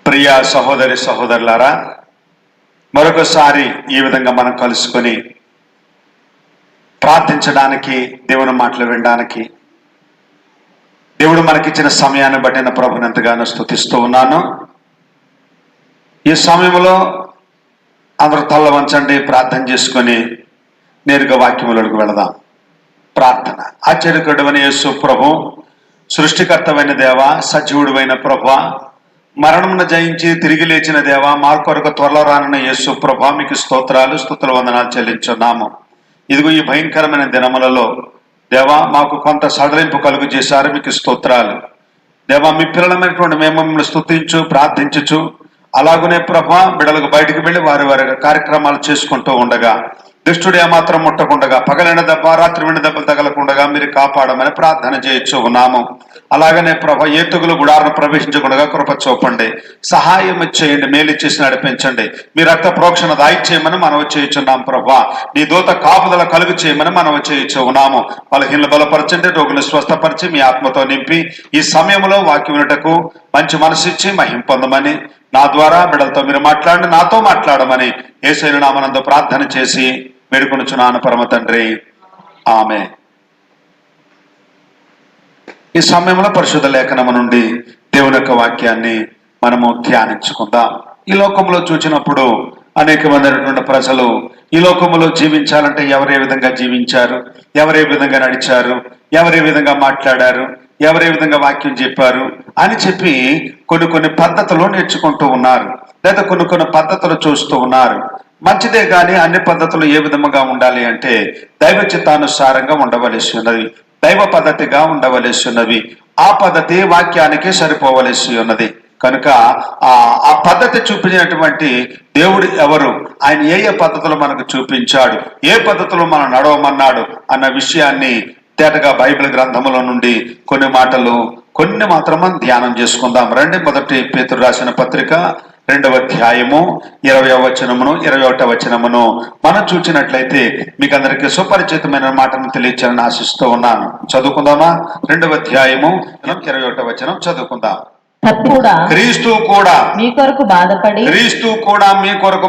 ప్రియ సహోదరి సహోదరులారా, మరొకసారి ఈ విధంగా మనం కలుసుకొని ప్రార్థించడానికి, దేవుని మాటలు వినడానికి దేవుడు మనకిచ్చిన సమయాన్ని బట్టి నా ప్రభుని ఎంతగానో స్తుతిస్తూ ఉన్నాను. ఈ సమయంలో అందరూ తల్ల వంచండి, ప్రార్థన చేసుకొని నేరుగా వాక్యములకు వెళదాం. ప్రార్థన. ఆశ్చర్యకరుడైన యేసు ప్రభు, సృష్టికర్తమైన దేవ, సజీవుడైన ప్రభు, మరణమును జయించి తిరిగి లేచిన దేవ, మా కొరకు త్వరలో రానున్న యేసు ప్రభు, మీకు స్తోత్రాలు, స్తుతుల వందనాలు చెల్లించున్నాము. ఇదిగో ఈ భయంకరమైన దినములలో దేవా మాకు కొంత సడలింపు కలుగు చేశారు, మీకు స్తోత్రాలు. దేవా మీ పిల్లలమైనటువంటి మేము మిమ్మల్ని స్తుతించు ప్రార్థించుచు, అలాగనే ప్రభా బిడ్డలకు బయటికి వెళ్ళి వారి వారి కార్యక్రమాలు చేసుకుంటూ ఉండగా దుష్టుడు ఏమాత్రం ముట్టకుండగా, పగలైన దెబ్బ రాత్రి విండి దెబ్బలు తగలకుండగా మీరు కాపాడమని ప్రార్థన చేయొచ్చు ఉన్నాము. అలాగనే ప్రభ ఏతుగులు గుడాలను ప్రవేశించకుండా కృప చూపండి, సహాయం చేయండి, మేలు చేసి నడిపించండి. మీ రక్త ప్రోక్షణ దాయి చేయమని మనం చేయుచున్నాం ప్రభా. నీ దూత కాపుదల కలుగు చేయమని మనం చేయొచ్చు ఉన్నాము. బలహీనలు బలపరచండి, రోగులు స్వస్థపరిచి మీ ఆత్మతో నింపి ఈ సమయంలో వాక్యం వినుటకు మంచి మనసిచ్చి మహిం పొందమని, నా ద్వారా బిడ్డలతో మీరు మాట్లాడండి, నాతో మాట్లాడమని యేసయ్య నామమునందు ప్రార్థన చేసి వేడుకొనుచున్నాను పరమ తండ్రి, ఆమె. ఈ సమయంలో పరిశుద్ధ లేఖనము నుండి దేవుని యొక్క వాక్యాన్ని మనము ధ్యానించుకుందాం. ఈ లోకంలో చూసినప్పుడు అనేకమైనటువంటి ప్రజలు ఈ లోకంలో జీవించాలంటే ఎవరే విధంగా జీవించారు, ఎవరే విధంగా నడిచారు, ఎవరే విధంగా మాట్లాడారు, ఎవరే విధంగా వాక్యం చెప్పారు అని చెప్పి కొన్ని పద్ధతులు నేర్చుకుంటూ ఉన్నారు, లేదా కొన్ని పద్ధతులు చూస్తూ ఉన్నారు. మంచిదే కానీ అన్ని పద్ధతులు ఏ విధముగా ఉండాలి అంటే దైవ చిత్తానుసారంగా ఉండవలసి ఉన్నది, దైవ పద్ధతిగా ఉండవలసి ఉన్నవి. ఆ పద్ధతి వాక్యానికి సరిపోవలసి ఉన్నది. కనుక ఆ పద్ధతి చూపించినటువంటి దేవుడు ఎవరు, ఆయన ఏ పద్ధతులు మనకు చూపించాడు, ఏ పద్ధతులు మనం నడవమన్నాడు అన్న విషయాన్ని తేటగా బైబిల్ గ్రంథముల నుండి కొన్ని మాత్రం ధ్యానం చేసుకుందాం. రండి. మొదటి పేతురు రాసిన పత్రిక 2వ అధ్యాయము 20వ వచనమును 21వ వచనమును మనం చూసినట్లయితే మీకు అందరికీ సుపరిచితమైన మాటను తెలియచేయాలని ఆశిస్తూ ఉన్నాను. చదువుకుందామా? 2వ అధ్యాయము 21వ వచనం చదువుకుందాం. క్రీస్తు కూడా మీ కొరకు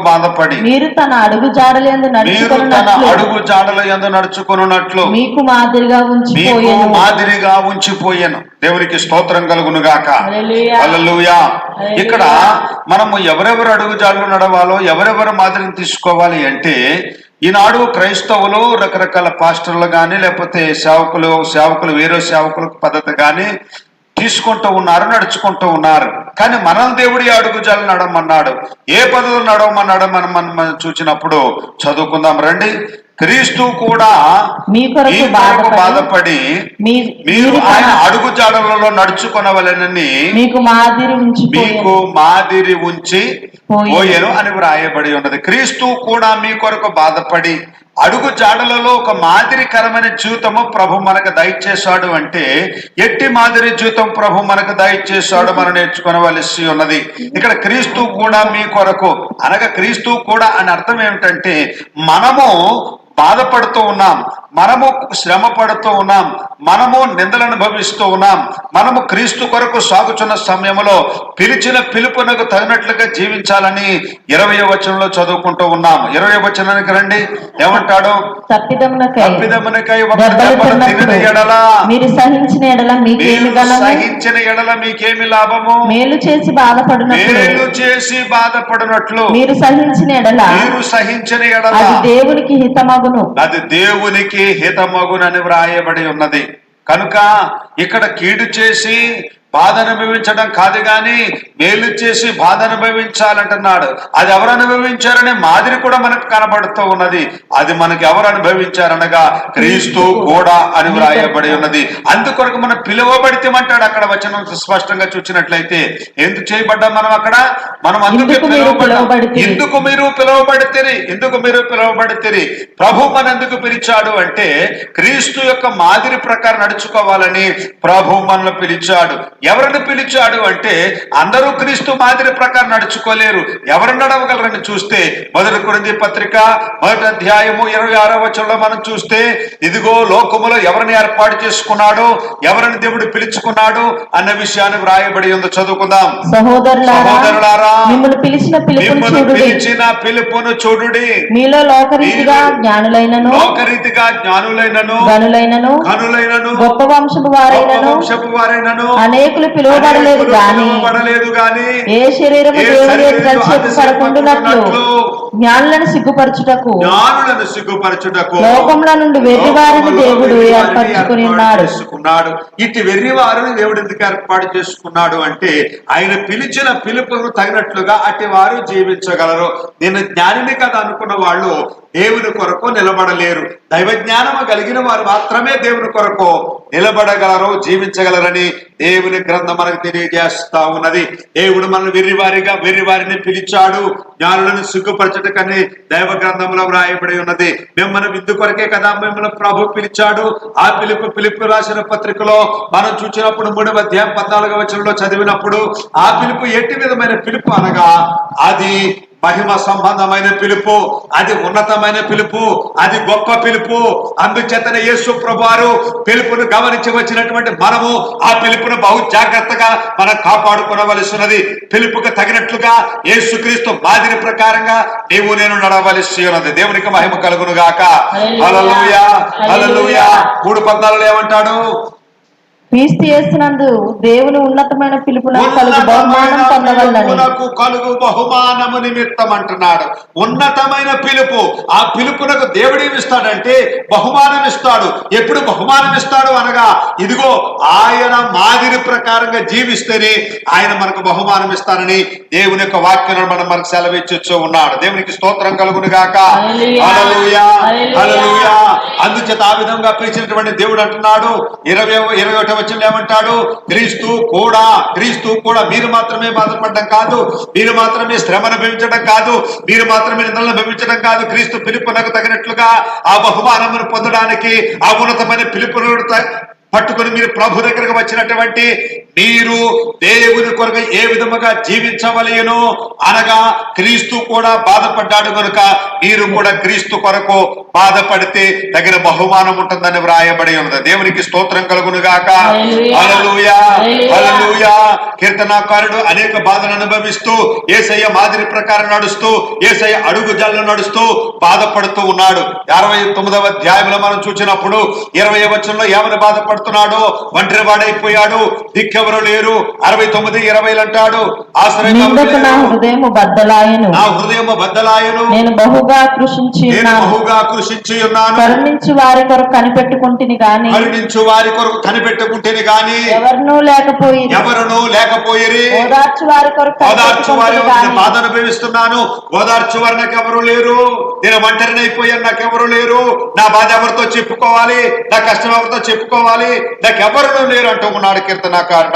బాధపడి మీరు తన అడుగు జాడల యందు నడుచుకొనున్నట్లు మీకు మాదిరిగా ఉంచిపోయాను. దేవునికి స్తోత్రం కలుగును గాక. హల్లెలూయా. ఇక్కడ మనము ఎవరెవరు అడుగు జాడలు నడవాలో, ఎవరెవరు మాదిరిని తీసుకోవాలి అంటే, ఈనాడు క్రైస్తవులు రకరకాల పాస్టర్లు కానీ లేకపోతే సేవకులు వేరే సేవకుల పద్ధతి కానీ తీసుకుంటూ ఉన్నారు, నడుచుకుంటూ ఉన్నారు. కానీ మనం దేవుడి అడుగుజాలు నడవమన్నాడు, ఏ పద్ధతులు నడవమన్నాడు మనం చూసినప్పుడు చదువుకుందాం రండి. క్రీస్తు కూడా మీ కొరకు బాధపడి మీరు ఆయన అడుగు జాడలలో నడుచుకొనవలెనని మీకు మాదిరి ఉంచి పోయెను అని వ్రాయబడి ఉన్నది. క్రీస్తు కూడా మీ కొరకు బాధపడి అడుగు జాడలలో ఒక మాదిరికరమైన జీవితము ప్రభు మనకు దయచేశాడు అంటే, ఎట్టి మాదిరి జీవితం ప్రభు మనకు దయచేశాడు మనం నేర్చుకోవలసి ఉన్నది. ఇక్కడ క్రీస్తు కూడా మీ కొరకు అనగా క్రీస్తు కూడా అని అర్థం ఏమిటంటే, మనము బాధపడుతూ ఉన్నాం, మనము శ్రమ పడుతూ ఉన్నాం, మనము నిందలు అనుభవిస్తూ ఉన్నాం. మనము క్రీస్తు కొరకు సాగుచున్న సమయంలో పిలిచిన పిలుపునకు తగినట్లుగా జీవించాలని 20వ వచనంలో చదువుకుంటూ ఉన్నాం. 20వ వచనానికి రండి. ఏమంటాడు? తప్పిదమునకై ఒకరు దెబ్బలు తినిన ఎడల మీరు సహించిన ఎడల మీకేమి లాభము? మేలు చేసి బాధపడినట్లు మీరు సహించిన ఎడల అది దేవునికి హితమగునని వ్రాయబడి ఉన్నది. కనుక ఇక్కడ కీడు చేసి బాధ అనుభవించడం కాదు గాని మేలు చేసి బాధ అనుభవించాలంటున్నాడు. అది ఎవరు అనుభవించారనే మాదిరి కూడా మనకు కనబడుతూ ఉన్నది. అది మనకి ఎవరు అనుభవించారనగా క్రీస్తు కూడా అని వ్రాయబడి ఉన్నది. అందుకొరకు మనం పిలువబడితేమంటాడు అక్కడ వచనం స్పష్టంగా చూసినట్లయితే. ఎందుకు చేయబడ్డాం మనం అక్కడ? మనం అందుకే ఎందుకు మీరు పిలువబడితే ప్రభు మన ఎందుకు పిలిచాడు అంటే, క్రీస్తు యొక్క మాదిరి ప్రకారం నడుచుకోవాలని ప్రభు మనల్ని పిలిచాడు. ఎవరిని పిలిచాడు అంటే అందరూ క్రీస్తు మాదిరి ప్రకారం నడుచుకోలేరు. ఎవరు నడవగలరని చూస్తే 1 కొరింథీ పత్రిక 1వ అధ్యాయము 26వ వచనంలో మనం చూస్తే, ఇదిగో లోకములో ఎవరిని ఏర్పాటు చేసుకున్నాడో, ఎవరిని దేవుడు పిలుచుకున్నాడు అన్న విషయాన్ని వ్రాయబడి ఉంది. చదువుకుందాం. సహోదరులారా, మిమ్మల్ని పిలిచిన పిలుపును చూడుడి. మీలో లోకరీతిగా జ్ఞానులైనను గనులైనను గొప్ప వంశపు వారైనను అనేకులు పిలువబడలేదు గాని ఏ శరీరము దేవుని ఎదుట సిగ్గుపడకుండునట్లు జ్ఞానులను సిగ్గుపరచుటకు లోకముల నుండి వెర్రి వారిని దేవుడు ఏర్పరచుకుని ఉన్నాడు. ఇటు వెర్రి వారిని దేవుడు ఎందుకు ఏర్పాటు చేసుకున్నాడు అంటే, ఆయన పిలిచిన పిలుపును తగినట్లుగా అట్టి వారు జీవించగలరు. నేను జ్ఞానిని కదా అనుకున్న వాళ్ళు దేవుని కొరకు నిలబడలేరు. దైవ జ్ఞానము కలిగిన వారు మాత్రమే దేవుని కొరకు నిలబడగలరు, జీవించగలరని దేవుని గ్రంథం మనకు తెలియజేస్తా ఉన్నది. దేవుడు మనల్ని వెర్రి వారిని పిలిచాడు, జ్ఞానులను సిగ్గుపరచటకని దైవ గ్రంథంలో వ్రాయబడి ఉన్నది. మిమ్మల్ని విందు కొరకే కదా మిమ్మల్ని ప్రభు పిలిచాడు. ఆ పిలుపు రాసిన పత్రికలో మనం చూసినప్పుడు 3వ అధ్యాయం 14వ వచనంలో చదివినప్పుడు, ఆ పిలుపు ఎట్టి విధమైన పిలుపు అనగా అది మహిమ సంబంధమైన పిలుపు, అది ఉన్నతమైన పిలుపు, అది గొప్ప పిలుపు. అందుచేతనే యేసు ప్రభువారు పిలుపును గమనించి వచ్చినటువంటి మనము ఆ పిలుపును బహు జాగ్రత్తగా మనం కాపాడుకోవలసినది. పిలుపుకు తగినట్లుగా యేసుక్రీస్తు మాదిరి ప్రకారంగా నీవు నేను నడవలసి ఉన్నది. దేవునికి మహిమ కలుగును గాక. హల్లెలూయా, హల్లెలూయా. 3:14 ఏమంటాడు? క్రీస్తు యేసునందు దేవుని ఉన్నతమైన పిలుపునకు కలుగు బహుమానం పొందవలెనని. కలుగు బహుమానము నిమిత్తం అంటున్నాడు. ఉన్నతమైన పిలుపు, ఆ పిలుపునకు దేవుడు ఏమిస్తాడంటే బహుమానం ఇస్తాడు. ఎప్పుడు బహుమానం ఇస్తాడు అనగా, ఇదిగో ఆయన మాదిరి ప్రకారంగా జీవిస్తేనే ఆయన మనకు బహుమానం ఇస్తానని దేవుని యొక్క వాక్యం మనకు సెలవిచ్చు ఉన్నాడు. దేవునికి స్తోత్రం కలుగును గాక. హల్లెలూయా, హల్లెలూయా. అందుచేత ఆ విధంగా పిలిచినటువంటి దేవుడు అంటున్నాడు 21వ వచనం ఏమంటాడు? క్రీస్తు కూడా మీరు మాత్రమే బాధపడడం కాదు, మీరు మాత్రమే శ్రమను భవించడం కాదు, మీరు మాత్రమే నిందలను భవించడం కాదు. క్రీస్తు పిలుపునకు తగినట్లుగా ఆ బహుమానమును పొందడానికి, ఆ ఉన్నతమైన పిలుపును పట్టుకుని మీరు ప్రభు దగ్గరకు వచ్చినటువంటి మీరు దేవుని కొరకు ఏ విధముగా జీవించవలెను అనగా, క్రీస్తు కూడా బాధపడ్డాడు కనుక మీరు కూడా క్రీస్తు కొరకు బాధపడితే తగిన బహుమానం ఉంటుందని వ్రాయబడి ఉన్నది. దేవునికి స్తోత్రం కలుగును గాక. హల్లెలూయా, హల్లెలూయా. కీర్తనాకారుడు అనేక బాధను అనుభవిస్తూ యేసయ్య మాదిరి ప్రకారం నడుస్తూ, యేసయ్య అడుగు జాడలో నడుస్తూ బాధపడుతూ ఉన్నాడు. 69వ అధ్యాయంలో మనం చూసినప్పుడు 20వ వచనంలో ఏమని బాధపడుతున్నాడు? ఒంటరి వాడైపోయాడు, దిక్కెవరు లేరు. 69:20 అంటాడు, నా హృదయము బద్దలాయను, నేను బహుగా కృషించి ఉన్నాను. కరుణించు వారి కొరకు కనిపెట్టుకుంటేని గాని ఎవరునూ లేకపోయిరి. ఓదార్చు వారి బాధ అనుభవిస్తున్నాను, ఓదార్చు వారు నాకు ఎవరు లేరు. నేను ఒంటరిని అయిపోయాను, నాకెవరు లేరు. నా బాధ ఎవరితో చెప్పుకోవాలి, నా కష్టం ఎవరితో చెప్పుకోవాలి, నాకెవరు లేరు అంటూ ఉన్నాడు కీర్తనాకారుడు.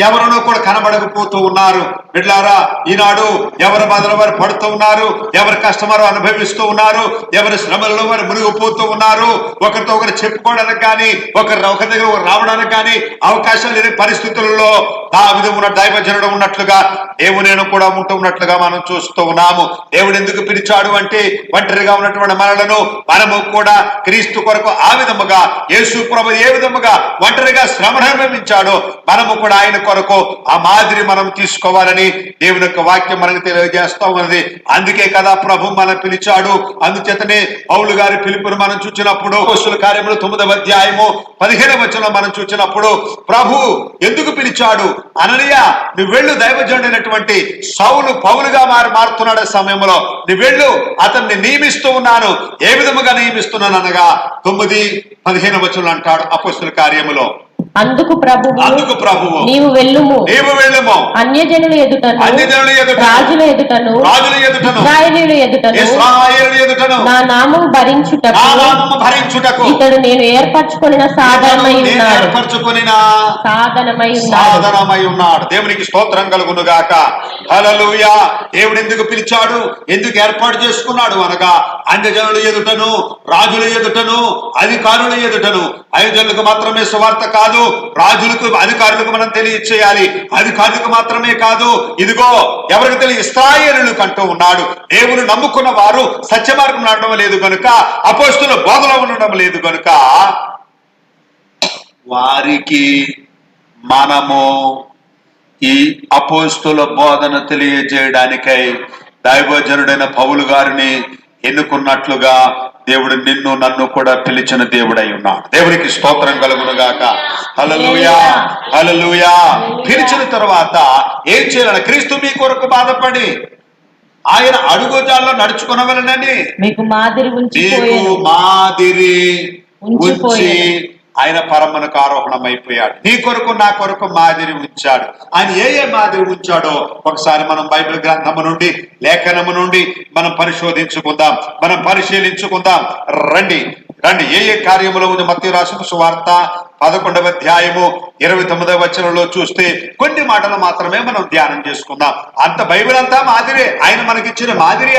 ఎవరునూ కూడా కనబడకపోతూ ఉన్నారు. బిడ్డలారా, ఈనాడు ఎవరి బాధలో వారు పడుతూ ఉన్నారు, ఎవరి కష్టం వారు అనుభవిస్తూ ఉన్నారు, ఎవరి శ్రమలలో వారు మునిగిపోతూ ఉన్నారు. ఒకరితో ఒకరు చెప్పుకోవడానికి కానీ, ఒకరి దగ్గర రావడానికి కానీ అవకాశం లేని పరిస్థితులలో ఆ విధమున దైవజనుడు ఉన్నట్లుగా దేవుని కూడా ఉంటున్నట్లుగా మనం చూస్తూ ఉన్నాము. దేవుడు ఎందుకు పిలిచాడు అంటే, ఒంటరిగా ఉన్నటువంటి మనము కూడా క్రీస్తు కొరకు ఆ విధముగా యేసు ప్రభు ఏ విధముగా ఒంటరిగా శ్రమను అనుభవించాడో మనము కూడా ఆయన కొరకు ఆ మాదిరి మనం తీసుకోవాలని దేవుని యొక్క వాక్యం మనకు తెలియజేస్తా ఉన్నది. అందుకే కదా ప్రభు మనం పిలిచాడు. అందుచేతనే పౌలు గారి పిలుపును మనం చూసినప్పుడు అపోస్తలుల కార్యములు 9వ అధ్యాయము 15వ వచనంలో మనం చూసినప్పుడు ప్రభు ఎందుకు పిలిచాడు? అననీయ, నువ్వు వెళ్ళు, దైవజనుడైనటువంటి సౌలు పౌలుగా మారుతున్నాడు సమయంలో నువ్వు వెళ్ళు, అతన్ని నియమిస్తూ ఉన్నాను. ఏ విధముగా నియమిస్తున్నాను అనగా 9:15 వచనంలో అంటాడు అపోస్తలుల కార్యములో. అందుకు ప్రభువు నీవు వెళ్ళుము, అన్యజనుల ఎదుటను రాజుల ఎదుటను ఇశ్రాయేలీయుల ఎదుటను నా నామము భరించుటకు ఇతడు నేను ఏర్పరచుకొనిన సాధనమై ఉన్నాడు. దేవునికి స్తోత్రం కలుగును గాక. హల్లెలూయా. దేవుడు ఎందుకు పిలిచాడు, ఎందుకు ఏర్పాటు చేసుకున్నాడు అనగా, అన్యజనుల ఎదుటను రాజుల ఎదుటను అధికారుల ఎదుటను. అన్యజనులకు మాత్రమే సువార్త కాదు, రాజులకు అధికారులకు మనం తెలియచేయాలి. అధికారులకు మాత్రమే కాదు, ఇదిగో ఎవరికి తెలియ ఇశ్రాయేలులకు అంటూ ఉన్నాడు. దేవుని నమ్ముకున్న వారు సత్యమార్గం నడవడం లేదు కనుక, అపోస్తుల బోధలో ఉండడం లేదు కనుక వారికి మనము ఈ అపోస్తుల బోధన తెలియజేయడానికై దైవజనుడైన పౌలు గారిని ఎన్నుకున్నట్లుగా దేవుడు నిన్ను నన్ను కూడా పిలిచిన దేవుడై ఉన్నాడు. దేవునికి స్తోత్రం కలుగును గాక. హల్లెలూయా, హల్లెలూయా. పిలిచిన తర్వాత ఏం చేయాలని? క్రీస్తు మీ కొరకు బాధపడి ఆయన అడుగుజాల్లో నడుచుకునవలనని మీకు మాదిరి ఉంచి ఉంచి ఆయన పరమనకు ఆరోహణమైపోయాడు. నీ కొరకు నా కొరకు మాదిరి ఉంచాడు. ఆయన ఏ మాదిరి ఉంచాడో ఒకసారి మనం బైబిల్ గ్రంథము నుండి, లేఖనము నుండి మనం పరిశోధించుకుందాం, మనం పరిశీలించుకుందాం. రండి రండి. ఏ కార్యములో ఉంది? మత్తయి రాసిన సువార్త 11వ అధ్యాయము 29వ వచనంలో చూస్తే కొన్ని మాటలు మాత్రమే మనం ధ్యానం చేసుకుందాం. అంత బైబిల్ అంతా మాదిరే. ఆయన మనకిచ్చిన మాదిరి,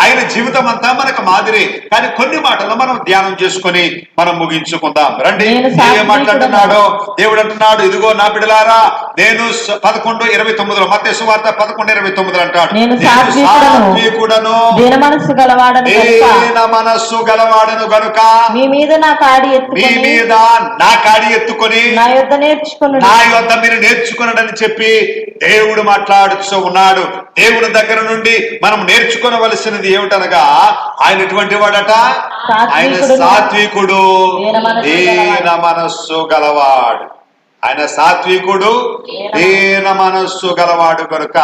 ఆయన జీవితం అంతా మనకు మాదిరి. కానీ కొన్ని మాటలు మనం ధ్యానం చేసుకొని మనం ముగించుకుందాం. రండి. ఏం మాట్లాడుతున్నాడో దేవుడు అంటున్నాడు, ఇదిగో నా బిడ్డలారా, నేను 11:29 మత్తయి సువార్త 11:29 అంటాడు, నేను సాత్వికుడను దీన మనస్సు గలవాడను గనుక మీ మీద నా కాడి ఎత్తుకొని నా యొద్ద మీరు నేర్చుకున్నాడని చెప్పి దేవుడు మాట్లాడుతూ ఉన్నాడు. దేవుని దగ్గర నుండి మనం నేర్చుకోవలసినది ఏమిటనగా, ఆయన ఎటువంటి వాడట? ఆయన సాత్వికుడు, దీన మనస్సు గలవాడు. ఆయన సాత్వికుడు, దీన మనస్సు గలవాడు కనుక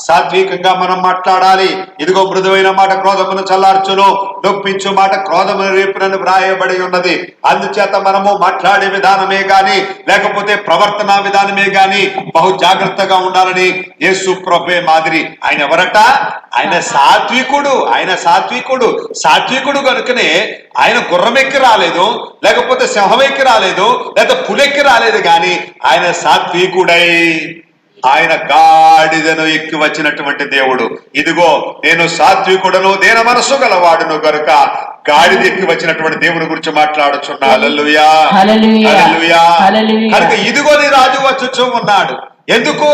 సాత్వికంగా మనం మాట్లాడాలి. ఇదిగో మృదువైన మాట క్రోధమును చల్లార్చును, నొప్పించు మాట క్రోధమును రేపునని వ్రాయబడి ఉన్నది. అందుచేత మనము మాట్లాడే విధానమే గాని, లేకపోతే ప్రవర్తన విధానమే గాని బహు జాగ్రత్తగా ఉండాలని యేసు ప్రభువే మాదిరి. ఆయన ఎవరట? ఆయన సాత్వికుడు. ఆయన సాత్వికుడు కనుకనే ఆయన గుర్రమెక్కి రాలేదు, లేకపోతే సింహమెక్కి రాలేదు, లేదా పులెక్కి రాలేదు, కానీ ఆయన సాత్వికుడై ఆయన గాడిదను ఎక్కి వచ్చినటువంటి దేవుడు. ఇదిగో నేను సాత్వికుడను, దీన మనస్సు గలవాడును గనుక గాడిద ఎక్కి వచ్చినటువంటి దేవుని గురించి మాట్లాడుచున్నా. హల్లెలూయా, హల్లెలూయా. కనుక ఇదిగో నీ రాజు వచ్చుచూ ఉన్నాడు. ఎందుకు?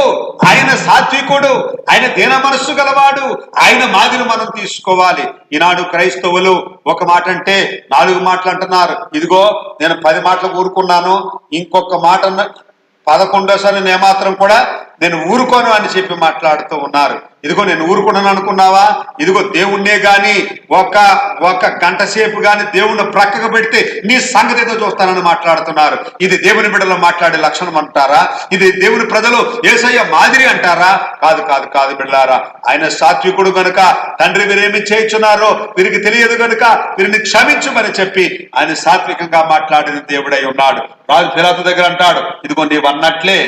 ఆయన సాత్వికుడు, ఆయన దీన మనస్సు గలవాడు. ఆయన మాదిరి మనం తీసుకోవాలి. ఈనాడు క్రైస్తవులు ఒక మాట అంటే 4 మాటలు అంటున్నారు. ఇదిగో నేను 10 మాటలు ఊరుకున్నాను, ఇంకొక మాట 11వ నేను ఏమాత్రం కూడా నేను ఊరుకోను అని చెప్పి మాట్లాడుతూ ఉన్నారు. ఇదిగో నేను ఊరుకున్నాను అనుకున్నావా? ఇదిగో దేవుణ్ణే గాని ఒక గంట సేపు గాని దేవుణ్ణి ప్రక్కకు పెడితే నీ సంగతి ఏదో చూస్తానని మాట్లాడుతున్నారు. ఇది దేవుని బిడ్డలో మాట్లాడే లక్షణం అంటారా? ఇది దేవుని ప్రజలు యేసయ్య మాదిరి అంటారా? కాదు కాదు కాదు బిడ్డలారా. ఆయన సాత్వికుడు గనుక తండ్రి వీరేమి చేయుచున్నారో వీరికి తెలియదు గనుక వీరిని క్షమించుమని చెప్పి ఆయన సాత్వికంగా మాట్లాడిన దేవుడై ఉన్నాడు. రాజు పిలాతు దగ్గర అంటాడు, ఇదిగో నీవన్నట్లే,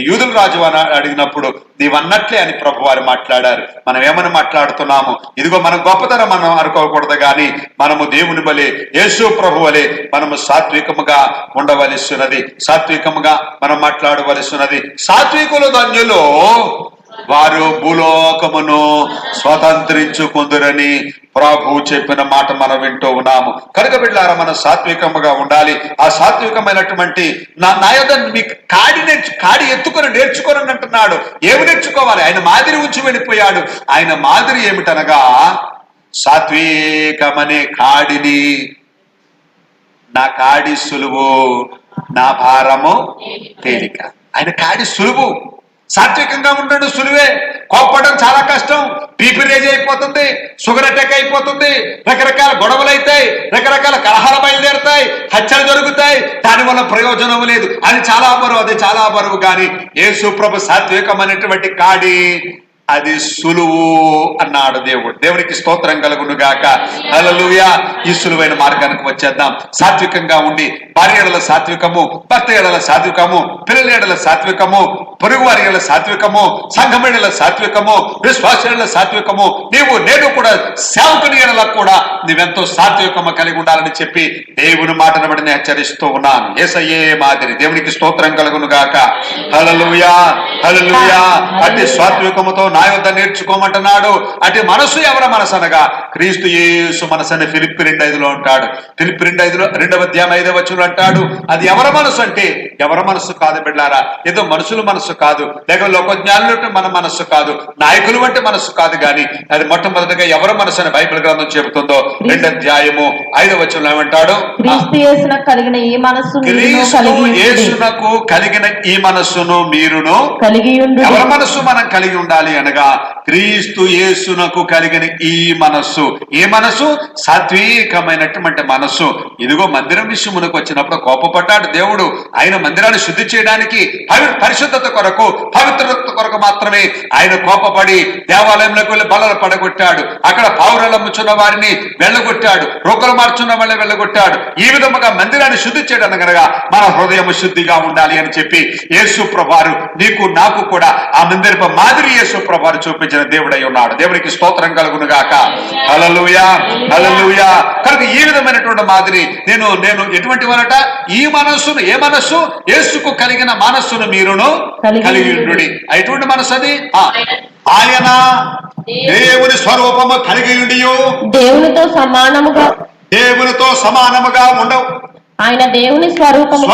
యూదుల రాజు అడిగినప్పుడు నీవన్నట్లే అని ప్రభు వారు మాట్లాడారు. మనం ఏమని మాట్లాడుతున్నాము? ఇదిగో మనం గొప్పతనం మనం అనుకోకూడదు, కానీ మనము దేవుని బలి, యేసు ప్రభు వలె మనము సాత్వికముగా ఉండవలసినది, సాత్వికముగా మనం మాట్లాడవలసినది. సాత్వికులు ధన్యులు, వారు భూలోకమును స్వతంత్రించుకుందురని ప్రభు చెప్పిన మాట మనం వింటూ ఉన్నాము. కనుక బిడ్డలారా, మనం సాత్వికముగా ఉండాలి. ఆ సాత్వికమైనటువంటి నా యొద్ద మీ కాడి ఎత్తుకొని నేర్చుకోనని అంటున్నాడు. ఏమి నేర్చుకోవాలి? ఆయన మాదిరి ఉంచి వెళ్ళిపోయాడు. ఆయన మాదిరి ఏమిటనగా సాత్వికమనే కాడిని, నా కాడి సులువు, నా భారము తేలిక. ఆయన కాడి సులువు. సాత్వికంగా ఉండడం సులువే. కోప్పడం చాలా కష్టం. బీపీ రేజ్ అయిపోతుంది, షుగర్ అటాక్ అయిపోతుంది, రకరకాల గొడవలు అవుతాయి, రకరకాల కలహాలు బయలుదేరుతాయి, హత్యలు జరుగుతాయి. దానివల్ల ప్రయోజనం లేదు. అది చాలా బరువు. కానీ యేసు ప్రభు సాత్వికమైనటువంటి కాడి అది సులువు అన్నాడు దేవుడు. దేవునికి స్తోత్రం కలుగును గాక. హల్లెలూయా. ఈ సులువైన మార్గానికి వచ్చేద్దాం. సాత్వికంగా ఉండి భార్య ఎడల సాత్వికము, భర్త ఎడల సాత్వికము, పిల్లల ఎడల సాత్వికము, పొరుగు వారి ఎడల సాత్వికము, సంఘం ఎడల సాత్వికము, విశ్వాస ఎడల సాత్వికము, నేను కూడా సేవకుని ఎడల కూడా నీవెంతో సాత్వికము కలిగి ఉండాలని చెప్పి దేవుని మాటను బట్టి నేను హెచ్చరిస్తూ ఉన్నాను. యేసయ్యే మాదిరి. దేవునికి స్తోత్రం కలుగును గాక. హల్లెలూయా, హల్లెలూయా. అట్టి సాత్వికముతో నా నా యొద్ద నేర్చుకోమంటున్నాడు. అటు మనసు ఎవరి మనసు అనగా క్రీస్తు యేసు మనసు అని ఫిలిప్పి 2:5 అంటాడు. ఫిలిప్పి 2:5 2:5 అంటాడు. అది ఎవరి మనసు అంటే ఎవరి మనసు కాదు బిడ్డారా. ఏదో మనుషుల మనసు కాదు, లేక లోకజ్ఞానులు మన మనస్సు కాదు, నాయకులు అంటే మనస్సు కాదు, కానీ అది మొట్టమొదటిగా ఎవరి మనసు అని బైబిల్ గ్రంథం చెబుతుందో 2:5 ఏమంటాడు? క్రీస్తు యేసునకు కలిగిన ఈ మనస్సును మీరును కలిగి ఉండుడి. ఎవరి మనస్సు మనం కలిగి ఉండాలి అనగా క్రీస్తు యేసునకు కలిగిన ఈ మనస్సు. ఏ మనస్సు? సాత్వికమైనటువంటి మనస్సు. ఇదిగో మందిరం విషయమునకు వచ్చినప్పుడు కోపపడ్డాడు దేవుడు. ఆయన మందిరాన్ని శుద్ధి చేయడానికి పరిశుద్ధత కొరకు, పవిత్రత కొరకు మాత్రమే ఆయన కోపపడి దేవాలయంలోకి వెళ్ళి బలలు పడగొట్టాడు. అక్కడ పావురాలు అమ్ముచున్న వారిని వెళ్ళగొట్టాడు, రోకలు మార్చున్న వాళ్ళని వెళ్ళగొట్టాడు. ఈ విధముగా మందిరాన్ని శుద్ధి చేయడానికి కనుక మన హృదయం శుద్ధిగా ఉండాలి అని చెప్పి యేసు ప్రభువారు నీకు నాకు కూడా ఆ మందిరపు మాదిరి యేసు ప్రభువారు చూపించిన దేవుడై ఉన్నాడు. దేవునికి స్తోత్రం కలుగును గాక. హల్లెలూయా, హల్లెలూయా. కనుక ఈ విధమైనటువంటి మాదిరి నేను ఎటువంటి వారట? ఈ మనస్సును, ఏ మనస్సు? యేసుకు కలిగిన మనస్సును మీరును కలిగి ఉండుడి. ఎటువంటి మనస్సు అది? ఆయన దేవుని స్వరూపము కలిగి ఉండి దేవునితో సమానముగా ఉండవు. ఆయన దేవుని స్వరూపము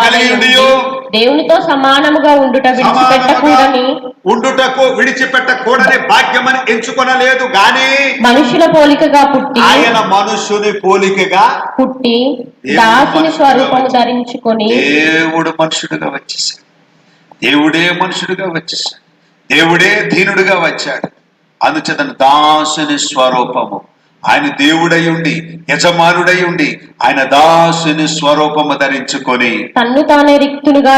కలిగి ఉండి దేవునితో సమానముగా ఉండుటకు విడిచిపెట్టకూడని భాగ్యమని ఎంచుకొనలేదు గాని మనుషుల పోలికగా పుట్టి, ఆయన మనుషుని పోలికగా పుట్టి దాసుని స్వరూపము ధరించుకొని దేవుడు మనుషుడుగా వచ్చేసాడు. దేవుడే మనుషుడుగా వచ్చేసాడు. దేవుడే దీనుడుగా వచ్చాడు. అందుచేత దాసుని స్వరూపము, ఆయన దేవుడై ఉండి, యజమానుడై ఉండి, ఆయన దాసుని స్వరూపము ధరించుకొని తన్ను తానే రిక్తునిగా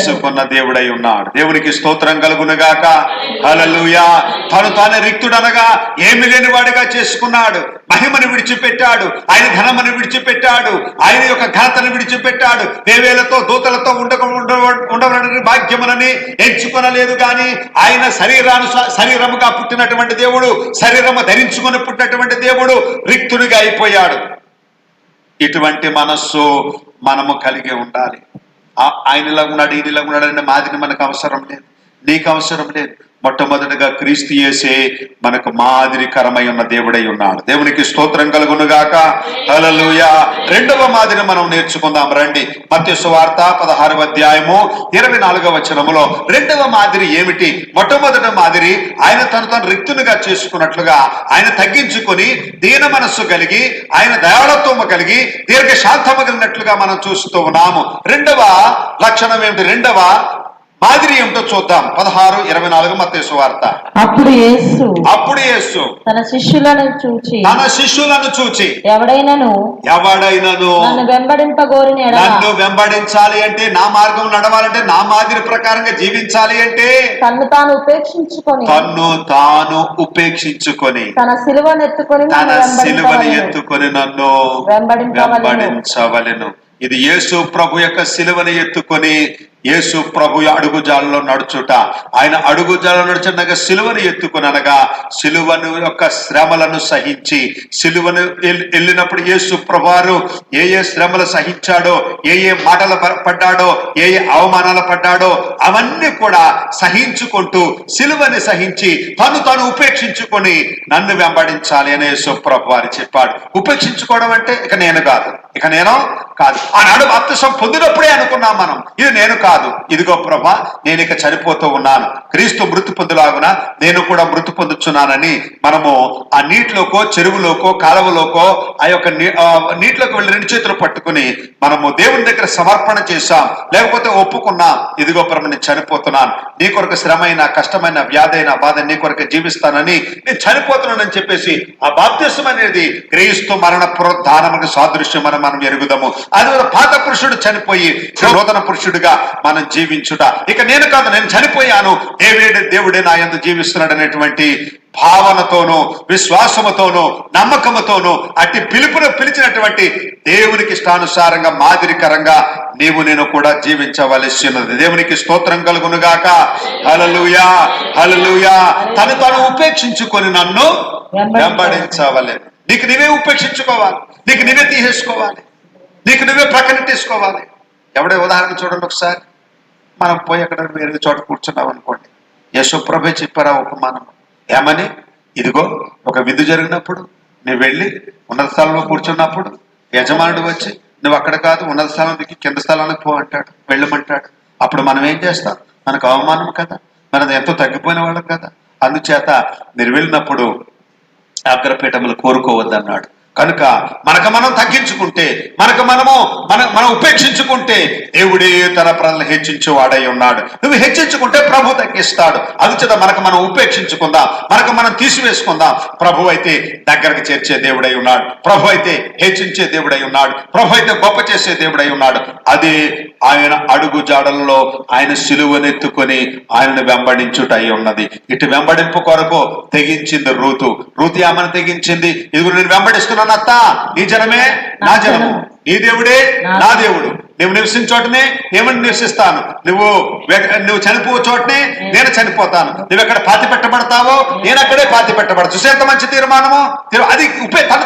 చేసుకున్న దేవుడై ఉన్నాడు. దేవునికి స్తోత్రం కలుగునుగాక. హల్లెలూయా. తను తానే రిక్తుడనగా ఏమి లేని వాడిగా చేసుకున్నాడు. మహిమను విడిచిపెట్టాడు, ఆయన ఘనమను విడిచిపెట్టాడు, ఆయన యొక్క ఘనతను విడిచిపెట్టాడు. దేవేలతో దూతలతో ఉండవలని భాగ్యమునని ఎంచుకొనలేదు గాని ఆయన శరీరముగా పుట్టినటువంటి దేవుడు, శరీరము ధరించుకొని పుట్టినటువంటి దేవుడు రిక్తునిగా అయిపోయాడు. ఇటువంటి మనస్సు మనము కలిగి ఉండాలి. ఆయనలా ఉన్నాడు, ఈయనలా ఉన్నాడు అనే మాదిరి మనకు అవసరం లేదు, నీకు అవసరం లేదు. మొట్టమొదటిగా క్రీస్తు యేసే మనకు మాదిరికరమై ఉన్న దేవుడై ఉన్నాడు. దేవునికి స్తోత్రం కలుగునుగాక. హల్లెలూయా. రెండవ మాదిరి మనం నేర్చుకుందాం రండి. మత్తయి సువార్త 16:24 రెండవ మాదిరి ఏమిటి? మొట్టమొదటి మాదిరి ఆయన తను రిక్తునిగా చేసుకున్నట్లుగా ఆయన తగ్గించుకొని దీన మనస్సు కలిగి, ఆయన దయాళత్వము కలిగి, దీర్ఘశాంతము కలిగినట్లుగా మనం చూస్తూ ఉన్నాము. రెండవ లక్షణం ఏమిటి? రెండవ మాదిరి ఏమిటో చూద్దాం. 16:24 మత్తయి సువార్త. అప్పుడు యేసు తన శిష్యులను చూచి ఎవడైనను నన్ను వెంబడించాలి అంటే, నా మార్గం నడవాలంటే, నా మాదిరి ప్రకారంగా జీవించాలి అంటే తన్ను తాను ఉపేక్షించుకొని తన సిలువను ఎత్తుకొని నన్ను వెంబడించవలెను. ఇది యేసు ప్రభు యొక్క సిలువను ఎత్తుకొని యేసు ప్రభు అడుగుజాలలో నడుచుట. ఆయన అడుగుజాలలో నడుచుండగా సిలువను ఎత్తుకుని, అనగా సిలువను యొక్క శ్రమలను సహించి, సిలువను వెళ్ళినప్పుడు యేసు ప్రభువారు ఏ శ్రమలు సహించాడో, ఏ మాటలు పడ్డాడో, ఏ అవమానాలు పడ్డాడో అవన్నీ కూడా సహించుకుంటూ సిలువని సహించి తను ఉపేక్షించుకొని నన్ను వెంబడించాలి అని యేసు ప్రభువారు చెప్పాడు. ఉపేక్షించుకోవడం అంటే ఇక నేను కాదు. ఆనాడు బాప్తిసం పొందినప్పుడే అనుకున్నాం మనం, ఇది నేను కాదు, ఇదిగో ప్రభా నేను ఇక చనిపోతూ ఉన్నాను, క్రీస్తు మృతి పొందులాగున నేను కూడా మృతి పొందుచున్నానని మనము ఆ నీటిలోకో, చెరువులోకో, కాలువలోకో ఆ యొక్క నీటిలోకి వెళ్ళి 2 చేతులు పట్టుకుని మనము దేవుని దగ్గర సమర్పణ చేశాం, లేకపోతే ఒప్పుకున్నాం, ఇదిగో ప్రభు నేను చనిపోతున్నాను, నీ కొరకు శ్రమైన, కష్టమైన, వ్యాధైన, బాధ నీ కొరకు జీవిస్తానని, నేను చనిపోతున్నానని చెప్పేసి ఆ బాప్తిసం అనేది క్రీస్తు మరణ పునరుద్ధానముకు సాదృశ్యం అని మనం ఎరుగుదాము. అది పాత పురుషుడు చనిపోయి నూతన పురుషుడిగా మనం జీవించుట. ఇక నేను కాదు, నేను చనిపోయాను, దేవుడే నా యందు జీవిస్తున్నాడు అనేటువంటి భావనతోనూ, విశ్వాసముతోనూ, నమ్మకముతోనూ అట్టి పిలుపును పిలిచినటువంటి దేవునికి ఇష్టానుసారంగా, మాదిరికరంగా నేను కూడా జీవించవలసి ఉన్నది. దేవునికి స్తోత్రం కలుగునుగాక. హల్లెలూయా, హల్లెలూయా. తను ఉపేక్షించుకొని నన్ను వెంబడించవలె. నీకు నీవే ఉపేక్షించుకోవాలి, నీకు నీవే తీసేసుకోవాలి, నీకు నువ్వే ప్రకటించుకోవాలి. ఎవడే ఉదాహరణ చూడండి ఒకసారి. మనం పోయి అక్కడ వేరే చోట కూర్చున్నాం అనుకోండి, యేసుప్రభే చెప్పారా ఉపమానం ఏమని? ఇదిగో ఒక విందు జరిగినప్పుడు నువ్వు వెళ్ళి ఉన్నత స్థలంలో కూర్చున్నప్పుడు యజమానుడు వచ్చి నువ్వు అక్కడ కాదు ఉన్నత స్థలం దిక్కి కింద స్థలానికి పో అంటాడు, వెళ్ళమంటాడు. అప్పుడు మనం ఏం చేస్తాం? మనకు అవమానం కదా, మనది ఎంతో తగ్గిపోయిన వాళ్ళం కదా. అందుచేత మీరు వెళ్ళినప్పుడు అగ్రపీఠములు కోరుకోవద్దన్నాడు. కనుక మనకు మనం తగ్గించుకుంటే, మనం ఉపేక్షించుకుంటే దేవుడే తన ప్రజలను హెచ్చించేవాడై ఉన్నాడు. నువ్వు హెచ్చించుకుంటే ప్రభు తగ్గిస్తాడు. అందుచేత మనకు మనం ఉపేక్షించుకుందాం, మనకు మనం తీసివేసుకుందాం. ప్రభు అయితే దగ్గరకు చేర్చే దేవుడై ఉన్నాడు, ప్రభు అయితే హెచ్చించే దేవుడై ఉన్నాడు, ప్రభు అయితే గొప్ప చేసే దేవుడై ఉన్నాడు. అది ఆయన అడుగు జాడల్లో ఆయన సిలువనెత్తుకొని ఆయనను వెంబడించుట అయి ఉన్నది. ఇటు వెంబడింపు కొరకు తెగించింది రూతు ఆమెను తెగించింది. ఇదిగో నేను వెంబడిస్తున్నాను అత్త, నీ జనమే నా జనము, నీ దేవుడే నా దేవుడు. నువ్వు నివసించే చోటనే నేను నివసిస్తాను, నువ్వు చనిపో చోటనే నేను చనిపోతాను, నువ్వు ఎక్కడ పాతి పెట్టబడతావో నేను అక్కడే పాతి పెట్టబడతాను. చూసేంత మంచి తీర్మానము. అది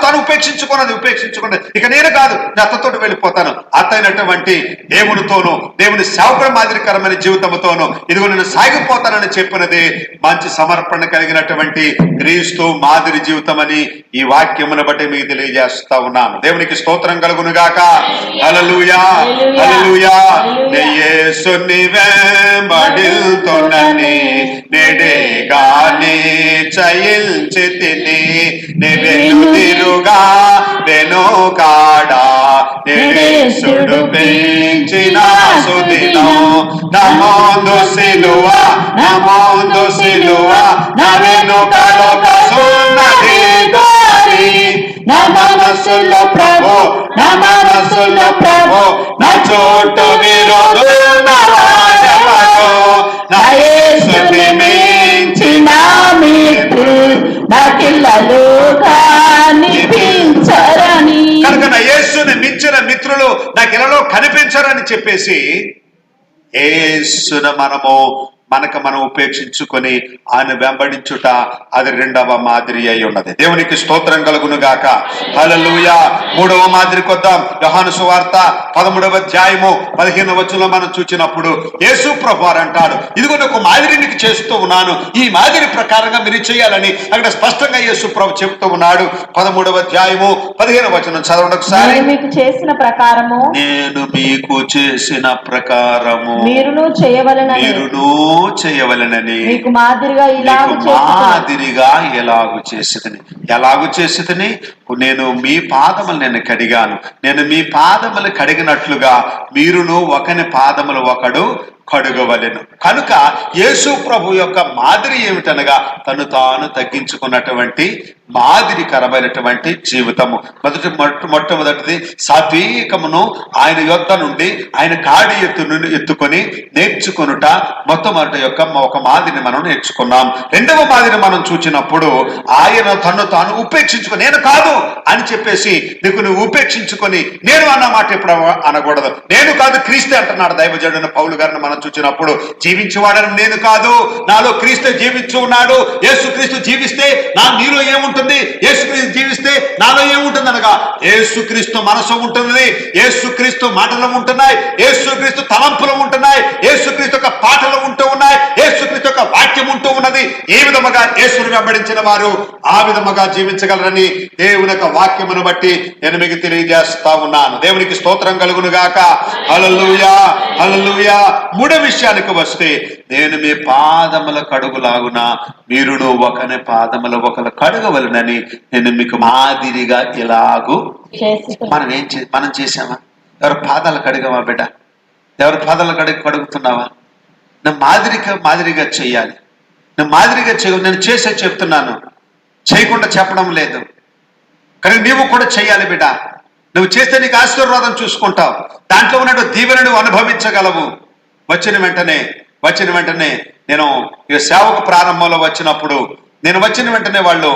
తాను ఉపేక్షించుకున్నది. ఇక నేను కాదు, నేను అత్తతోటి వెళ్ళిపోతాను. అత్త అయినటువంటి దేవునితోనూ దేవుని సేవకుల మాదిరికరమైన జీవితంతోనూ ఇదిగో నేను సాగిపోతానని చెప్పినది మంచి సమర్పణ కలిగినటువంటి క్రీస్తు మాదిరి జీవితం అని ఈ వాక్యమును బట్టి మీకు తెలియజేస్తా ఉన్నాను. దేవునికి స్తోత్రం కలుగునుగాక. హల్లెలూయా, హల్లెలూయా. యేసుని వెంబడిల్తునని నేడే గాని చయించితిని, వెనుదిరుగా వెనుకాడా నేడేసుడు పెంచిన సుదినం. నమోందు సిలువ నా వెనుకలో కసున్నది దారి. నా మనసులో ప్రభు నా చోటు విరోధుల వాడెవరో. నా యేసుని మించిన మిత్రులు నాకిల్లలుగా కనిపించరని. కనుక నా యేసుని మించిన మిత్రులు నాకు ఇళ్ళలో కనిపించరని చెప్పేసి యేసును మనకు మనం ఉపేక్షించుకొని ఆయన వెంబడించుట అది రెండవ మాదిరి అయి ఉన్నది. దేవునికి స్తోత్రం కలుగును గాక. హల్లెలూయా. మూడవ మాదిరికి వద్దాం. యోహాను సువార్త 13వ అధ్యాయము 15వ వచనంలో మనం చూచినప్పుడు యేసు ప్రభువారు అంటాడు, ఇదిగో నాకు మాదిరి నీకు చేస్తూ ఉన్నాను, ఈ మాదిరి ప్రకారంగా మీరు చేయాలని అక్కడ స్పష్టంగా యేసు ప్రభు చెప్తూ ఉన్నాడు. 13వ అధ్యాయము 15వ వచనం చదవండి ఒకసారి. నేను మీకు చేసిన ప్రకారము మీరును చేయవలెనని మీకు మాదిరిగా ఎలాగు చేసితిని నేను మీ పాదములు నేను కడిగాను, నేను మీ పాదములు కడిగినట్లుగా మీరును ఒకని పాదములు ఒకడు కడుగవలెను. కనుక యేసు ప్రభు యొక్క మాదిరి ఏమిటనగా తను తాను తగ్గించుకున్నటువంటి మాదిరికరమైనటువంటి జీవితము. మొట్టమొదటిది సాత్వికమును ఆయన యొద్ద నుండి ఆయన కాడి ఎత్తుకొని నేర్చుకొనుట మొట్టమొదటి యొక్క ఒక మాదిరిని మనం నేర్చుకున్నాం. రెండవ మాదిరి మనం చూచినప్పుడు ఆయన తను తాను ఉపేక్షించుకొని నేను కాదు అని చెప్పేసి నువ్వు ఉపేక్షించుకొని నేను అన్న మాట ఎప్పుడు అనకూడదు. నేను కాదు క్రీస్తే అంటున్నాడు దైవజనుడైన పౌలు గారిని మనం చూచినప్పుడు. జీవించేవాడని నేను కాదు, నాలో క్రీస్తు జీవించు ఉన్నాడు. యేసుక్రీస్తు జీవిస్తే నీలో ఏముంటుంది, యేసుక్రీస్తు జీవిస్తే నాలో ఏముంటుంది అనగా యేసుక్రీస్తు మనసు ఉంటుంది, యేసుక్రీస్తు మాటలు ఉంటున్నాయి, యేసుక్రీస్తు తలంపులు ఉంటున్నాయి, యేసుక్రీస్తు యొక్క పాటలు ఉంటూ ఉన్నాయి, యేసుక్రీస్తు యొక్క వాక్యం ఉంటూ ఉన్నది. ఏ విధముగా యేసును వెంబడించిన వారు ఆ విధముగా జీవించగలరని దేవుని యొక్క వాక్యమును బట్టి నేను మీకు తెలియజేస్తా ఉన్నాను. దేవునికి స్తోత్రం కలుగును గాక. హల్లెలూయా, హల్లెలూయా. మూడో విషయానికి వస్తే నేను మీ పాదముల కడుగులాగున మీరును ఒకని పాదముల ఒకరు కడగవలనని నేను మీకు మాదిరిగా ఇలాగూ. మనం చేసామా? ఎవరి పాదాలు కడిగామా బిడ్డ? ఎవరి పాదాలు కడుగుతున్నావా? నేను మాదిరిగా చెయ్యాలి. నేను మాదిరిగా నేను చేసే చెప్తున్నాను, చేయకుండా చెప్పడం లేదు. కానీ నీవు కూడా చెయ్యాలి బిడ్డ. నువ్వు చేస్తే నీకు ఆశీర్వాదం చూసుకుంటావు, దాంట్లో ఉన్నట్టు దీవెనను అనుభవించగలవు. వచ్చిన వెంటనే నేను ఈ సేవకు ప్రారంభంలో వచ్చినప్పుడు వచ్చిన వెంటనే వాళ్ళు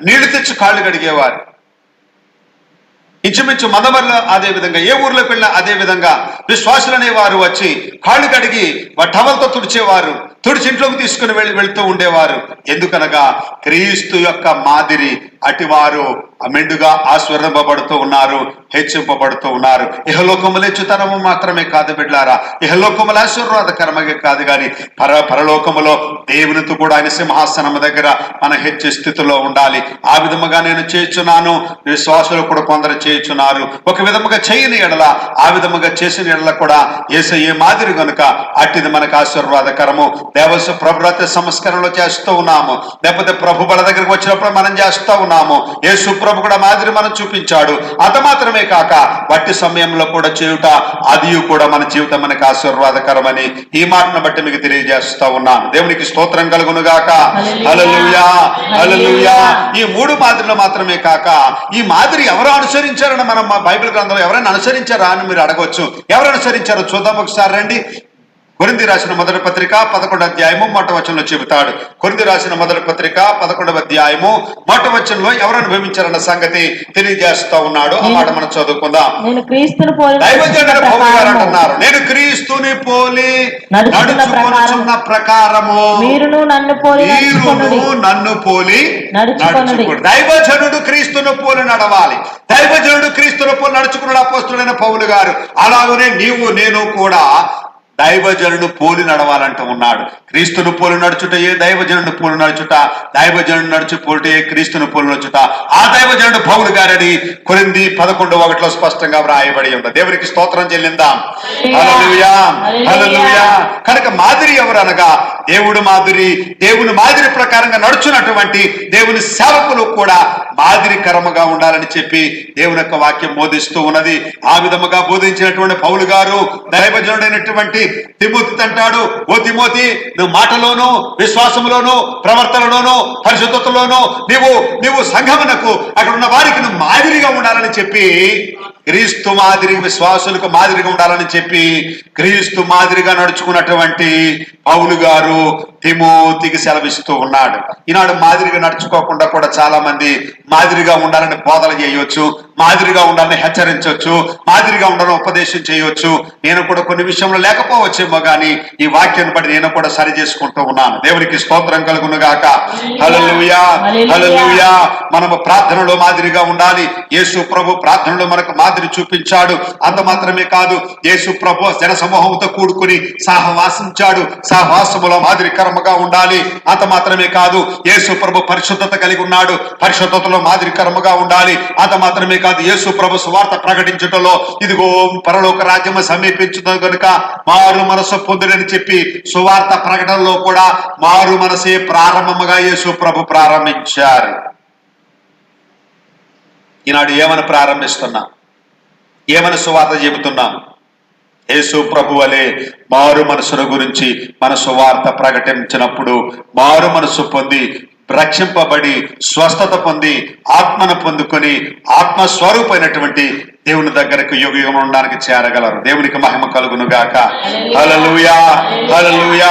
నీళ్లు తెచ్చి కాళ్ళు కడిగేవారు. ఇంచుమించు మదమర్లో అదే విధంగా, ఏ ఊర్లోకి వెళ్ళినా అదే విధంగా విశ్వాసులనే వారు వచ్చి కాళ్ళు కడిగి టవల్తో తుడిచేవారు. తుడిచి ఇంట్లోకి తీసుకుని వెళ్తూ ఉండేవారు. ఎందుకనగా క్రీస్తు యొక్క మాదిరి అటివారు మెండుగా ఆశీర్వదింపబడుతూ ఉన్నారు, హెచ్చింపబడుతూ ఉన్నారు. ఇహలోకముల హెచ్చుతనము మాత్రమే కాదు బిడ్లారా, ఇహలోకముల ఆశీర్వాదకరమగా కాదు కానీ పరలోకములో దేవునితో కూడా ఆయన సింహాసనము దగ్గర మన హెచ్చు స్థితిలో ఉండాలి. ఆ విధముగా నేను చేయుచున్నాను, విశ్వాసులు కూడా కొందరు చేయుచున్నారు. ఒక విధముగా చేయని ఎడల, ఆ విధముగా చేసిన ఎడల కూడా యేసయ్యే మాదిరి కనుక అట్టిది మనకు ఆశీర్వాదకరము. దేవస్వ ప్రభుత్వ సంస్కరణలో చేస్తూ ఉన్నాము, లేకపోతే ప్రభు బల దగ్గరికి వచ్చినప్పుడు మనం చేస్తూ ఉన్నాము. యేసు ప్రభు కూడా మాదిరి మనం చూపించాడు. అంత మాత్రమే కాక వట్టి సమయంలో కూడా చేయుట, అది కూడా మన జీవితం మనకు ఆశీర్వాదకరమని ఈ మాటను బట్టి మీకు తెలియజేస్తా ఉన్నాను. దేవునికి స్తోత్రం కలుగును గాక. హల్లెలూయా, హల్లెలూయా. ఈ 3 మాదిరిలో మాత్రమే కాక ఈ మాదిరి ఎవరు అనుసరించారని మనం మా బైబిల్ గ్రంథంలో ఎవరైనా అనుసరించారా అని మీరు అడగవచ్చు. ఎవరు అనుసరించారో చూద్దాం ఒకసారి రండి. కొరింథీ రాసిన మొదటి పత్రిక 11వ అధ్యాయము 1వ వచనంలో చెబుతాడు. కొరింథీ రాసిన మొదటి పత్రిక 11వ అధ్యాయము 1వ వచనంలో ఎవరు అనుభవించారన్న సంగతి తెలియజేస్తా ఉన్నాడు. ఆ మాట మనం చదువుకుందాం. నేను క్రీస్తుని పోలి దైవజనుడు పౌలు గారు అంటున్నారు, నేను క్రీస్తుని పోలి నడుచుకొనుచున్న ప్రకారము మీరును నన్ను పోలి నడుచుకోండి. దైవజనుడు క్రీస్తును పోలి నడవాలి. దైవజనుడు క్రీస్తును పోలి నడుచుకున్న అపోస్తలుడైన పౌలు గారు, అలాగనే నీవు నేను కూడా దైవజనుడు పోలి నడవాలంటూ ఉన్నాడు. క్రీస్తును పోలి నడుచుట ఏ దైవజనుడు పోలి నడుచుట, దైవజనుడు నడుచు పోలిటే క్రీస్తును పోలి నడుచుట. ఆ దైవజనుడు పౌలు గారని కొరింథీ 11:1 స్పష్టంగా వ్రాయబడి ఉంది. దేవునికి స్తోత్రం చెల్లిందాం. హల్లెలూయా, హల్లెలూయా. కనుక మాదిరి ఎవరు అనగా దేవుడు మాదిరి, దేవుని మాదిరి ప్రకారంగా నడుచున్నటువంటి దేవుని సేవకులు కూడా మాదిరికరముగా ఉండాలని చెప్పి దేవుని యొక్క వాక్యం బోధిస్తూ ఉన్నది. ఆ విధముగా బోధించినటువంటి పౌలు గారు దైవజనుడైనటువంటి తిమోతితో అంటాడు, ఓ తిమోతి, నువ్వు మాటలోను, విశ్వాసంలోను, ప్రవర్తనలోను, పరిశుద్ధతలోను నీవు సంఘమునకు అక్కడ ఉన్న వారికి నువ్వు మాదిరిగా ఉండాలని చెప్పి, క్రీస్తు మాదిరి విశ్వాసులకు మాదిరిగా ఉండాలని చెప్పి క్రీస్తు మాదిరిగా నడుచుకున్నటువంటి పౌలు గారు తిమోతికి సెలవిస్తూ ఉన్నాడు. ఈనాడు మాదిరిగా నడుచుకోకుండా కూడా చాలా మంది మాదిరిగా ఉండాలని బోధన చేయవచ్చు, మాదిరిగా ఉండాలని హెచ్చరించవచ్చు, మాదిరిగా ఉండాలని ఉపదేశం చేయవచ్చు. నేను కూడా కొన్ని విషయంలో లేకపోవచ్చేమో కానీ ఈ వాక్యాన్ని బట్టి నేను కూడా సరి చేసుకుంటూ ఉన్నాను. దేవునికి స్తోత్రం కలుగును గాక. హల్లెలూయా, హల్లెలూయా. మనము ప్రార్థనలో మాదిరిగా ఉండాలి. యేసు ప్రభు ప్రార్థనలో మనకు మాదిరి చూపించాడు. అంత మాత్రమే కాదు, యేసు ప్రభు జన సమూహంతో కూడుకుని సహవాసించాడు. సహవాసములో మాదిరికరముగా ఉండాలి. అంత మాత్రమే కాదు, యేసు ప్రభు పరిశుద్ధత కలిగి ఉన్నాడు. పరిశుద్ధతలో మాదిరికరముగా ఉండాలి. అంత మాత్రమే కాదు, యేసు ప్రభు సువార్త ప్రకటించటంలో ఇదిగో పరలోక రాజ్యము సమీపించుతుంది కనుక మారు మనసు పొందుడని చెప్పి సువార్త ప్రకటనలో కూడా మారు మనసే ప్రారంభముగా యేసు ప్రభు ప్రారంభించారు. ఈనాడు ఏమని ప్రారంభిస్తున్నాం? ఏమని సువార్త చెబుతున్నాం? యేసు ప్రభు వలె మారు మనసుల గురించి మన సువార్త ప్రకటించినప్పుడు మారు మనసు పొంది రక్షింపబడి స్వస్థత పొంది ఆత్మను పొందుకొని ఆత్మస్వరూపమైనటువంటి దేవుని దగ్గరకు యుగ యుగం ఉండడానికి చేరగలరు. దేవునికి మహిమ కలుగును గాక. హల్లెలూయా, హల్లెలూయా.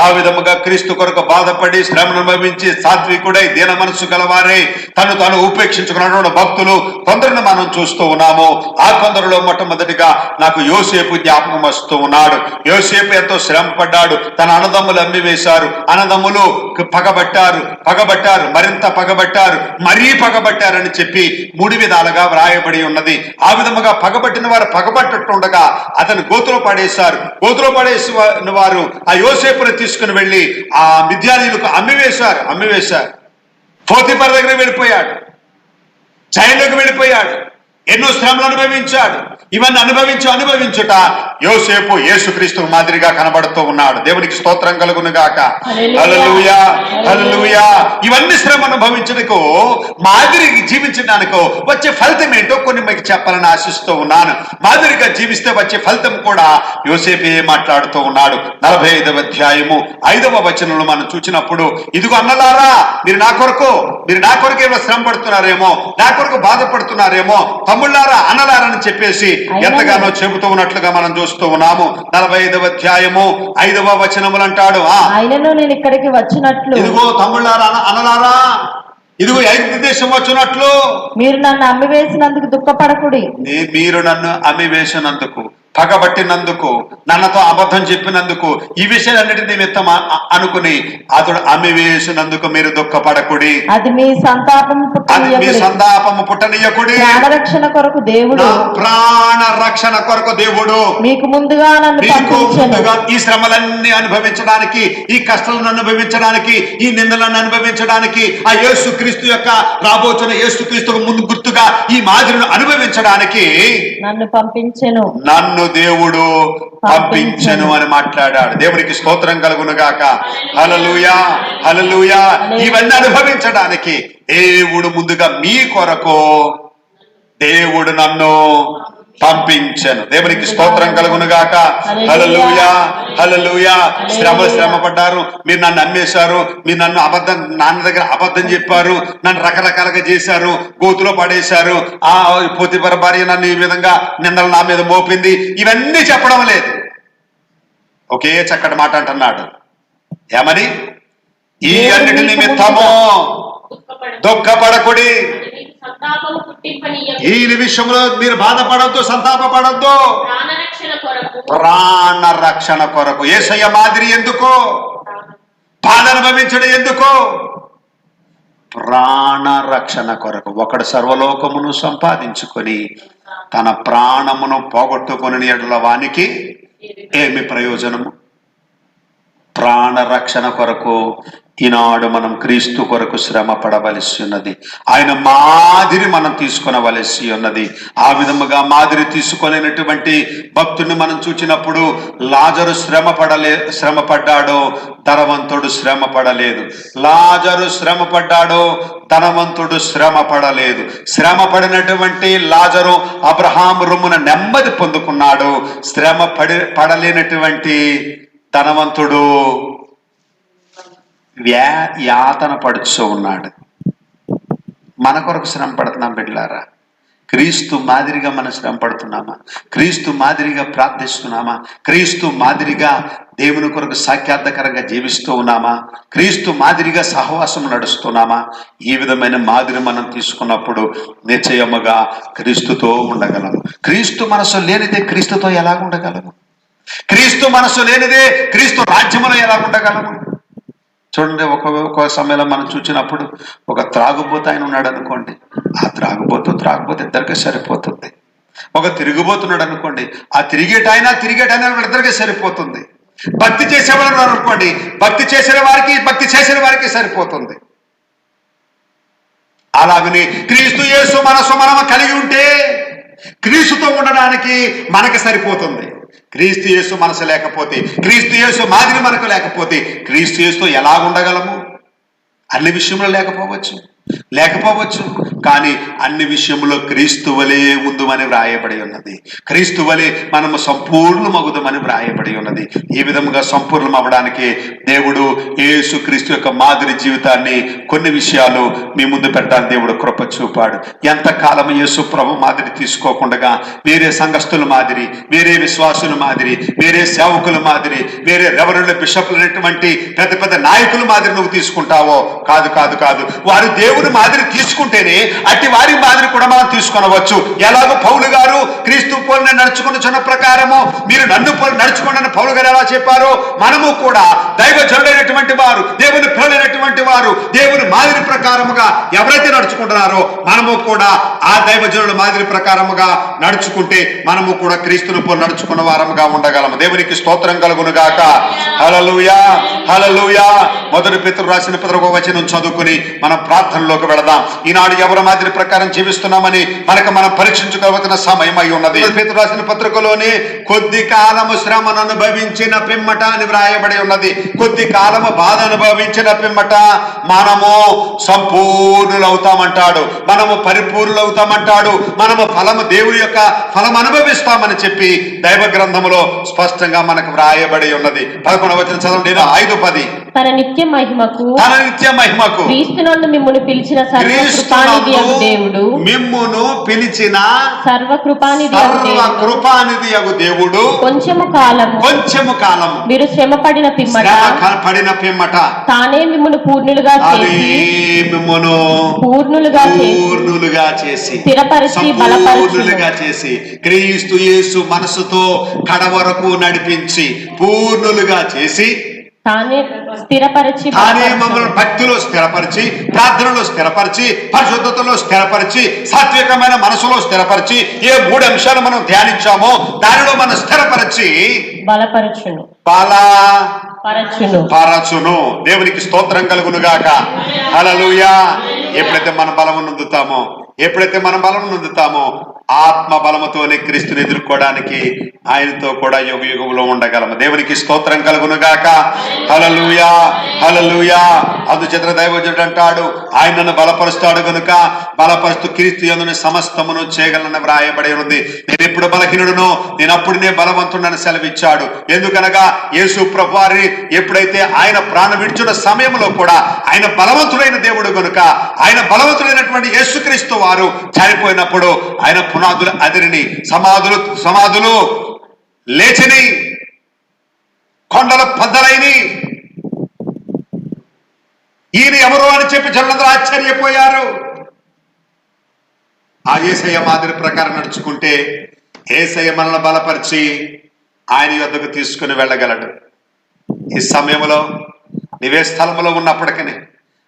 ఆ విధముగా క్రీస్తు కొరకు బాధపడి శ్రమను అనుభవించి సాత్వికుడై దీన మనసు గలవారే తను తాను ఉపేక్షించుకున్నటువంటి భక్తులు కొందరిని మనం చూస్తూ ఉన్నాము. ఆ కొందరిలో మొట్టమొదటిగా నాకు యోసేపు జ్ఞాపకం వస్తూ ఉన్నాడు. యోసేపు ఎంతో శ్రమ పడ్డాడు. తన అన్నదమ్ములు అమ్మివేశారు. అన్నదమ్ములు పగబట్టారు, మరింత పగబట్టారు, మరీ పగబట్టారని చెప్పి 3 విధాలుగా వ్రాయబడి ఉన్నది. ఆ విధముగా పగబట్టిన వారు పగబట్టుండగా అతను గోతులో పడేశారు. గోతులో పడేసిన వారు ఆ యోసేపుని తీసుకుని వెళ్ళి ఆ మిద్యానీయులకు అమ్మివేశారు. పోతీఫర్ దగ్గర వెళ్ళిపోయాడు, జైల్లోకి వెళ్ళిపోయాడు, ఎన్నో శ్రమలు అనుభవించాడు. ఇవన్నీ అనుభవించుట యోసేపు యేసుక్రీస్తు మాదిరిగా కనబడుతూ ఉన్నాడు. దేవునికి స్తోత్రం కలుగును గాక. హల్లెలూయా, హల్లెలూయా. ఇవన్నీ శ్రమ అనుభవించడానికి మాదిరి జీవించడానికో వచ్చే ఫలితం ఏంటో కొన్ని మీకు చెప్పాలని ఆశిస్తూ ఉన్నాను. మాదిరిగా జీవిస్తే వచ్చే ఫలితం కూడా యోసేపే మాట్లాడుతూ ఉన్నాడు. 45వ అధ్యాయము 5వ వచనంలో మనం చూసినప్పుడు, ఇదిగో అన్నలారా, మీరు నా కొరకు ఏమో శ్రమ పడుతున్నారేమో, నా కొరకు బాధపడుతున్నారేమో, తమ్ముళ్ళారా అన్నలారని చెప్పేసి ఎంతగానో చెబుతూ ఉన్నట్లుగా మనం చూస్తూ ఉన్నాము. 45వ అధ్యాయము 5వ వచనములు అంటాడు, ఆయనను నేను ఇక్కడికి వచ్చినట్లు, ఇదిగో తమ్ముళ్ళారా అన్నలారా, ఇదిగో ఐగుప్తు దేశం వచ్చినట్లు మీరు నన్ను అమ్మివేసినందుకు దుఃఖపడకుడి. మీరు నన్ను అమ్మివేసినందుకు పగబట్టినందుకు, నన్నతో అబద్ధం చెప్పినందుకు, ఈ విషయాలన్నిటి నిమిత్తం అనుకుని అతడు అమ్మి వేసినందుకు మీరు దుఃఖపడకుడి. అది మీ సంతాపము పుట్టనీయకుడి. ప్రాణ రక్షణ కొరకు దేవుడు, ప్రాణ రక్షణ కొరకు దేవుడు మీకు ముందుగా ఈ శ్రమలన్నీ అనుభవించడానికి, ఈ కష్టాలను అనుభవించడానికి, ఈ నిందలను అనుభవించడానికి, ఆ యేసుక్రీస్తు యొక్క రాబోతున్న యేసుక్రీస్తుకు ముందు గుర్తుగా ఈ మాదిరిని అనుభవించడానికి నన్ను దేవుడు పంపించెను అని మాట్లాడాడు. దేవునికి స్తోత్రం కలుగును గాక. హల్లెలూయా, హల్లెలూయా. ఇవన్నీ అనుభవించడానికి దేవుడు ముందుగా మీ కొరకు దేవుడు నన్ను పంపించెను. దేవునికి స్తోత్రం కలుగును గాక. హల్లెలూయా, హల్లెలూయా. శ్రమ పడ్డారు, మీరు నన్ను అమ్మేశారు, మీరు నన్ను నాన్న దగ్గర అబద్ధం చెప్పారు, నన్ను రకరకాలుగా చేశారు, గోతులో పడేశారు, ఆ పోతిఫర్ భార్య నన్ను ఈ విధంగా నిందలు నా మీద మోపింది, ఇవన్నీ చెప్పడం లేదు. ఒకే చక్కటి మాట అంటున్నాడు. ఏమని? ఈ అన్నిటి నిమిత్తము దుఃఖపడకుడి. ఈ విషయంలో మీరు బాధపడద్దు, సంతాపపడద్దు. ప్రాణ రక్షణ కొరకు. యేసయ్య మాదిరి ఎందుకు? బాధ అనుభవించడం ఎందుకు? ప్రాణ రక్షణ కొరకు. ఒకడు సర్వలోకమును సంపాదించుకొని తన ప్రాణమును పోగొట్టుకుని ఎడల వానికి ఏమి ప్రయోజనము? ప్రాణ రక్షణ కొరకు ఈనాడు మనం క్రీస్తు కొరకు శ్రమ పడవలసి ఉన్నది. ఆయన మాదిరి మనం తీసుకొనవలసి ఉన్నది. ఆ విధముగా మాదిరి తీసుకొనేటువంటి భక్తుడిని మనం చూచినప్పుడు, లాజరు శ్రమ పడ్డాడో, ధనవంతుడు శ్రమ పడలేదు. లాజరు శ్రమ పడ్డాడో, ధనవంతుడు శ్రమ పడలేదు. శ్రమ పడినటువంటి లాజరు అబ్రహాం రొమ్మున నెమ్మది పొందుకున్నాడు. శ్రమ పడలేనటువంటి ధనవంతుడు యాతన పడుచు ఉన్నాడు. మన కొరకు శ్రమ పడుతున్నాం బిడ్డలారా. క్రీస్తు మాదిరిగా మనం శ్రమ పడుతున్నామా? క్రీస్తు మాదిరిగా ప్రార్థిస్తున్నామా? క్రీస్తు మాదిరిగా దేవుని కొరకు సాఖ్యార్థకరంగా జీవిస్తూ ఉన్నామా? క్రీస్తు మాదిరిగా సహవాసం నడుస్తున్నామా? ఈ విధమైన మాదిరి మనం తీసుకున్నప్పుడు నిశ్చయముగా క్రీస్తుతో ఉండగలము. క్రీస్తు మనసు లేనిదే క్రీస్తుతో ఎలా ఉండగలము? క్రీస్తు మనసు లేనిదే క్రీస్తు రాజ్యములో ఎలా ఉండగలము? చూడండి, ఒక సమయంలో మనం చూసినప్పుడు ఒక త్రాగుబోతు ఆయన ఉన్నాడు అనుకోండి, ఆ త్రాగుబోతు ఇద్దరికే సరిపోతుంది. ఒక తిరుగుబోతున్నాడు అనుకోండి, ఆ తిరిగేటాయన ఇద్దరికే సరిపోతుంది. భక్తి చేసేవాడు అనుకోండి, భక్తి చేసిన వారికి సరిపోతుంది. అలాగని క్రీస్తు యేసు మనసు మనం కలిగి ఉంటే క్రీస్తుతో ఉండడానికి మనకు సరిపోతుంది. క్రీస్తు యేసు మనసు లేకపోతే, క్రీస్తు యేసు మాదిరి మనకు లేకపోతే క్రీస్తు యేసుతో ఎలా ఉండగలము? అన్ని విషయంలో లేకపోవచ్చు, కానీ అన్ని విషయంలో క్రీస్తు వలె ఉందుమని వ్రాయబడి ఉన్నది. క్రీస్తు వలె మనము సంపూర్ణమగుదమని వ్రాయబడి ఉన్నది. ఈ విధముగా సంపూర్ణం అవ్వడానికి దేవుడు యేసు క్రీస్తు యొక్క మాదిరి జీవితాన్ని, కొన్ని విషయాలు మీ ముందు పెట్టాలని దేవుడు కృప చూపాడు. ఎంతకాలం యేసు ప్రభు మాదిరి తీసుకోకుండా వేరే సంఘస్థుల మాదిరి, వేరే విశ్వాసుల మాదిరి, వేరే సేవకుల మాదిరి, వేరే రెవరెండ్ బిషప్లు అనేటువంటి పెద్ద నాయకుల మాదిరి నువ్వు తీసుకుంటావో? కాదు. వారు దేవుని మాదిరి తీసుకుంటేనే అట్టి వారి మాదిరి కూడా మనం తీసుకొనవచ్చు. ఎలాగో పౌలు గారు క్రీస్తు పోలిన నడుచుకున్న ప్రకారము మీరు నన్ను పోలి నడుచుకోండి పౌలు గారు ఎలా చెప్పారో, మనము కూడా దైవజనుడైనటువంటి వారు, దేవుని పిల్లలైనటువంటి వారు దేవుని మాదిరి ప్రకారముగా ఎవరైతే నడుచుకుంటున్నారో మనము కూడా ఆ దైవజనుల మాదిరి ప్రకారముగా నడుచుకుంటే మనము కూడా క్రీస్తుని పోలి నడుచుకున్న వారముగా ఉండగలము. దేవునికి స్తోత్రం కలుగును గాక. హల్లెలూయా, హల్లెలూయా. మొదటి పేతురు రాసిన 11వ వచనం చదువుకుని మనం ప్రార్థనలోకి వెళదాం. ఈనాడు ఎవరి మాదిరి ప్రకారం జీవిస్తున్నామని మనం పరీక్షించుకోవాల్సిన సమయం అయి ఉన్నది. పేతురు రాసిన పత్రికలోని కొద్ది కాలము శ్రమను అనుభవించిన పిమ్మట అని వ్రాయబడి ఉన్నది. కొద్ది కాలము బాధ అనుభవించిన పిమ్మట మనము సంపూర్ణులవుతామంటాడు, మనము పరిపూర్ణులవుతామంటాడు, మనము దేవుని యొక్క ఫలం అనుభవిస్తామని చెప్పి దైవ గ్రంథములో స్పష్టంగా మనకు వ్రాయబడి ఉన్నది. 11వ వచనం చదవండి. 5:10. తన నిత్య మహిమకు క్రీస్తునందు మిమ్మును పిలిచిన సర్వకృపానిధి యగు దేవుడు కొంచెము కాలము మీరు శ్రమ పడిన పిమ్మట తానే మిమ్మును పూర్ణులుగా చేసి చేసి స్థిరపరిచి సంపూర్ణులుగా చేసి క్రీస్తు యేసు మనసుతో కడ వరకు నడిపించి పూర్ణులుగా చేసి తానే స్థిరపరిచి తానే మమ్మల్ని భక్తిలో స్థిరపరిచి, ప్రార్థనలో స్థిరపరిచి, పరిశుద్ధతలో స్థిరపరిచి, సాత్వికమైన మనసులో స్థిరపరిచి, ఏ 3 అంశాలు మనం ధ్యానించామో దానిలో మనం స్థిరపరిచి బలపరచును పరచును. దేవునికి స్తోత్రం కలుగును గాక. హల్లెలూయా. ఎప్పుడైతే మనం బలం నొందుతామో ఆత్మ బలముతోనే క్రీస్తుని ఎదుర్కోవడానికి ఆయనతో కూడా యుగ యుగంలో ఉండగలము. దేవునికి స్తోత్రం కలుగును గాక. హల్లెలూయా హల్లెలూయా. అందుచేత దైవజనుడు అంటాడు, ఆయన నన్ను బలపరుస్తాడు గనుక బలపరుస్తూ క్రీస్తు యందు సమస్తమును చేయగలనని వ్రాయబడి ఉంది. నేను ఎప్పుడు బలహీనుడునో నేను అప్పుడునే బలవంతుడని సెలవిచ్చాడు. ఎందుకనగా యేసు ప్రభువారిని ఎప్పుడైతే ఆయన ప్రాణం విడిచిన సమయంలో కూడా ఆయన బలవంతుడైన దేవుడు గనుక, ఆయన బలవంతుడైనటువంటి యేసుక్రీస్తు వారు చనిపోయినప్పుడు ఆయన పునాదులు అదిరిని, సమాధులు లేచిని, కొండల పద్దలైని. ఈయన ఎవరు అని చెప్పి జనులందరూ ఆశ్చర్యపోయారు. ఆ యేసయ్య మాదిరి ప్రకారం నడుచుకుంటే యేసయ్య మనల్ని బలపరిచి ఆయన యొద్దకు తీసుకుని వెళ్ళగలడు. ఈ సమయంలో నీవే స్థలంలో ఉన్నప్పటికీ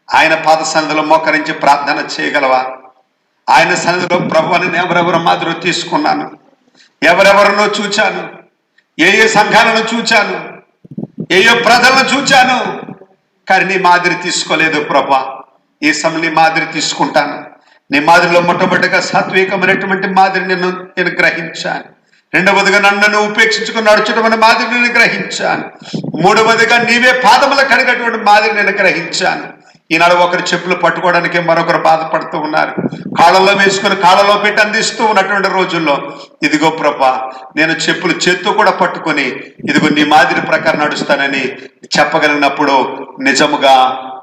ఆయన పాద సన్నిధిలో మోకరించి ప్రార్థన చేయగలవా? ఆయన సన్నిధిలో ప్రభువుని నేను ఎవరెవరు మాదిరి తీసుకున్నాను, ఎవరెవరినో చూచాను, ఏ సంఘాలను చూచాను, ఏ ప్రజలను చూచాను, కానీ నీ మాదిరి తీసుకోలేదు ప్రభా. ఈ సమయం నీ మాదిరి తీసుకుంటాను. నీ మాదిరిలో మొట్టమొదటిగా సాత్వికమైనటువంటి మాదిరి నేను గ్రహించాను. రెండవదిగా నన్ను ఉపేక్షించుకుని నడుచడం అనే మాదిరి నేను గ్రహించాను. మూడవదిగా నీవే పాదముల కడిగేటువంటి మాదిరి నేను గ్రహించాను. ఈనాడు ఒకరు చెప్పులు పట్టుకోవడానికి మరొకరు బాధపడుతూ ఉన్నారు. కాళ్ళలో వేసుకుని కాళ్ళలో పెట్టి అందిస్తూ ఉన్నటువంటి రోజుల్లో ఇదిగో ప్రభా, నేను చెప్పులు చేత్తో కూడా పట్టుకొని ఇదిగో నీ మాదిరి ప్రకారం నడుస్తానని చెప్పగలిగినప్పుడు నిజముగా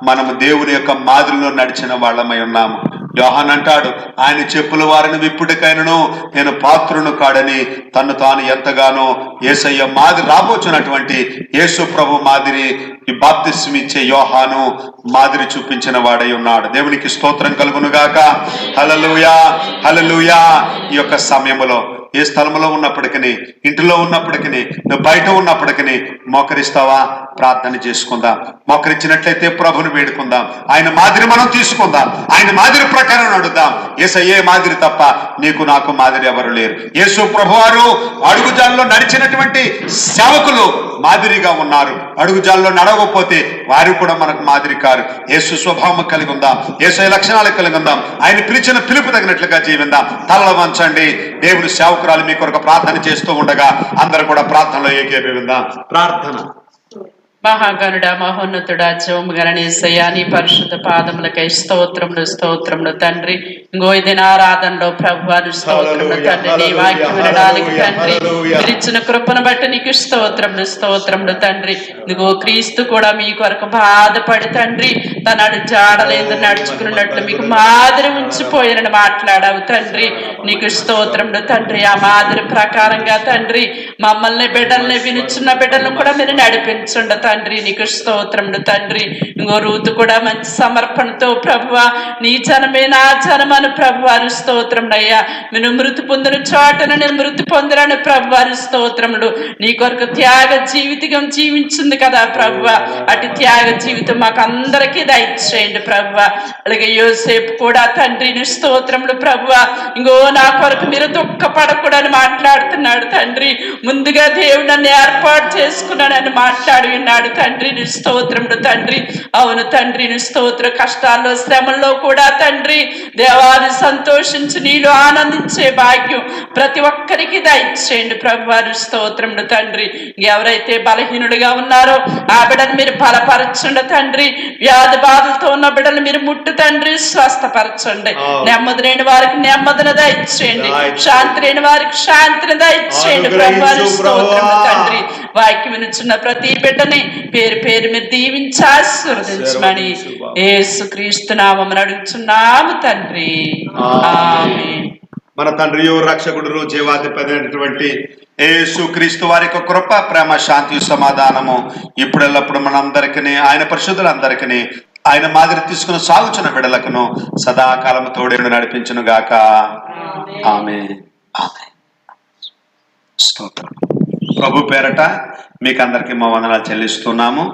మనము దేవుని యొక్క మాదిరిలో నడిచిన వాళ్ళమై ఉన్నాము. యోహాన్ అంటాడు, ఆయన చెప్పుల వారిని విప్పుడికైనను నేను పాత్రును కాడని తను తాను ఎంతగానో యేసయ్య మాదిరి రాబోచున్నటువంటి యేసు ప్రభు మాదిరి ఈ బాప్తిస్మం ఇచ్చే యోహాను మాదిరి చూపించిన వాడై ఉన్నాడు. దేవునికి స్తోత్రం కలుగును గాక. హల్లెలూయా హల్లెలూయా. ఈ యొక్క సమయంలో ఏ స్థలంలో ఉన్నప్పటికీ, ఇంటిలో ఉన్నప్పటికీ, నువ్వు బయట ఉన్నప్పటికీ మోకరిస్తావా? ప్రార్థన చేసుకుందాం. మోకరించినట్లయితే ప్రభుని వేడుకుందాం. ఆయన మాదిరి మనం తీసుకుందాం. ఆయన మాదిరి ప్రకారం నడుద్దాం. యేసయ్యే మాదిరి తప్ప నీకు నాకు మాదిరి ఎవరు లేరు. యేసు ప్రభువారు అడుగుజాల్లో నడిచినటువంటి సేవకులు మాదిరిగా ఉన్నారు. అడుగుజాల్లో నడవకపోతే వారు కూడా మనకు మాదిరి కారు. యేసు స్వభావం కలిగి ఉందాం. యేసు లక్షణాలు కలిగి ఉందాం. ఆయన పిలిచిన పిలుపు తగినట్లుగా జీవిద్దాం. తలలు వంచండి. దేవుని సేవకురాలు మీ కొరకు ప్రార్థన చేస్తూ ఉండగా అందరూ కూడా ప్రార్థనలో ఏకీభవిద్దాం. ప్రార్థన. మహాగణుడ మహోన్నతుడా జోము గణేశయ్య నీ పరిశుద్ధ పాదములకై స్తోత్రములు తండ్రి. ఇంకో ఇది ఆరాధనలో ప్రభువారు స్తోత్రములు తండ్రి. నీ వాక్యం వినడానికి తండ్రి పిలిచిన కృపను బట్టి నీకు స్తోత్రములు తండ్రి. ఇదిగో క్రీస్తు కూడా మీ కొరకు బాధపడి తండ్రి తనడు జాడలేదు నడుచుకున్నట్లు మీకు మాదిరి ఉంచిపోయినని మాట్లాడావు తండ్రి. నీకు స్తోత్రములు తండ్రి. ఆ మాదిరి ప్రకారంగా తండ్రి మమ్మల్ని బిడ్డల్ని వినుచున్న బిడ్డలను కూడా మీరు నడిపించండి తండ్రి. నీకు స్తోత్రములు తండ్రి. ఇంకో రూతు కూడా మంచి సమర్పణతో ప్రభువా నీ జనమే నా జనమను ప్రభువారు స్తోత్రములయ్యా. నేను మృతి పొందిన చోటను నేను మృతి పొందినని ప్రభువారు స్తోత్రములు. నీ కొరకు త్యాగ జీవితం జీవించింది కదా ప్రభువా. అటు త్యాగ జీవితం మాకు అందరికీ దయచేయండి ప్రభువా. అలాగే యోసేపు కూడా తండ్రి నీ స్తోత్రములు ప్రభువా. ఇంకో నా కొరకు మీరు దుఃఖపడకూడని మాట్లాడుతున్నాడు తండ్రి. ముందుగా దేవుడు నన్ను ఏర్పాటు చేసుకున్నానని మాట్లాడి విన్నాడు తండ్రి. నీ స్తోత్రములు తండ్రి. అవును తండ్రి నీ స్తోత్ర. కష్టాల్లో శ్రమల్లో కూడా తండ్రి దేవాన్ని సంతోషించి నీలో ఆనందించే భాగ్యం ప్రతి ఒక్కరికి దయచేయండి ప్రభువారు స్తోత్రములు తండ్రి. ఎవరైతే బలహీనుడిగా ఉన్నారో ఆ బిడ్డను మీరు బలపరచండి తండ్రి. వ్యాధి బాధలతో ఉన్న బిడ్డలు మీరు ముట్టు తండ్రి స్వస్థపరచండి. నెమ్మది లేని వారికి నెమ్మదిని దయచేయండి. శాంతి లేని వారికి శాంతిని దయచేయండి ప్రభువారు స్తోత్రములు తండ్రి. వాక్యం వినుచున్న ప్రతి బిడ్డని పేరు పేరు మీద దీవించి ఆశీర్వదించమని యేసుక్రీస్తు నామమున అడుగుచున్నాము తండ్రి. ఆమేన్. మన తండ్రియు రక్షకుడు జీవాధిపతి అయినటువంటి యేసుక్రీస్తు వారి యొక్క కృప ప్రేమ శాంతి సమాధానము ఇప్పుడెల్లప్పుడు మనందరికీ ఆయన పరిశుద్ధులందరికీ ఆయన మాదిరి తీసుకుని సాగుచున్న బిడ్డలకును సదాకాలము తోడేడు నడిపించును గాక. ఆమేన్. ఆమేన్. స్తోత్రం. ప్రభు పేరట మీకు అందరికీ మా వందనాలు చెల్లిస్తున్నాము.